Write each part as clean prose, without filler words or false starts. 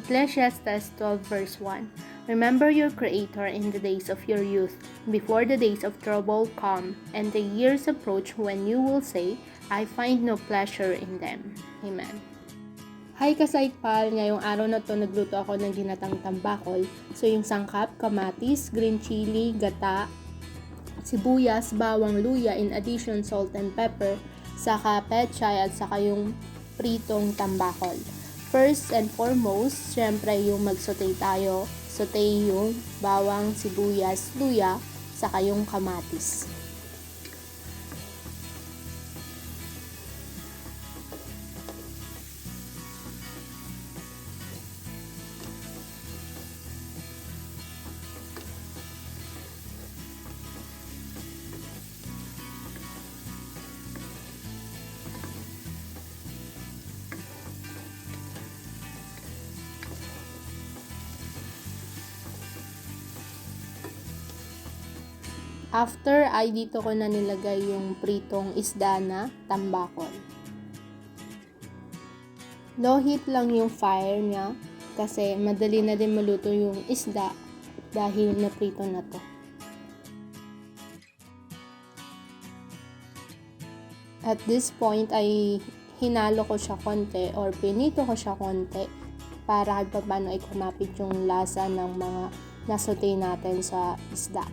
Ecclesiastes 12 verse 1. Remember your Creator in the days of your youth, before the days of trouble come, and the years approach when you will say, I find no pleasure in them. Amen. Hi kasaikpal, ngayong araw na to nagluto ako ng ginatang tambakol. So yung sangkap, kamatis, green chili, gata, sibuyas, bawang, luya, in addition salt and pepper, saka pechay at saka yung pritong tambakol. First and foremost, syempre yung mag-saute tayo. Saute yung bawang, sibuyas, luya, saka yung kamatis. After ay dito ko na nilagay yung pritong isda na tambakol. Low heat lang yung fire niya kasi madali na din maluto yung isda dahil naprito na to. At this point ay hinalo ko siya konti or pinito ko siya konti para kahit paano ay kumapit yung lasa ng mga nasaute natin sa isda.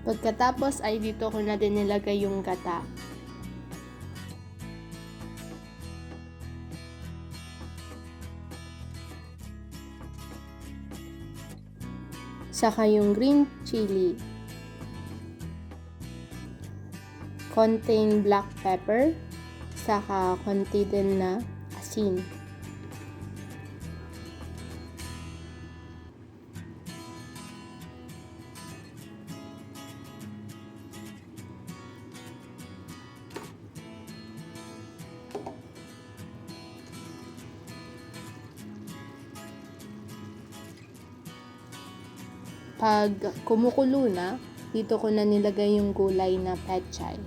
Pagkatapos ay dito ko na din nilagay yung gata. Saka yung green chili. Konting black pepper. Saka konti din na asin. Pag kumukulo na, dito ko na nilagay yung gulay na pechay.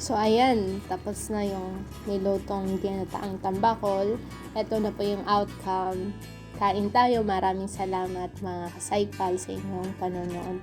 So, ayan, tapos na yung nilutong ginataang tambakol. Ito na po yung outcome. Kain tayo. Maraming salamat mga kasaykpal sa inyong panonood.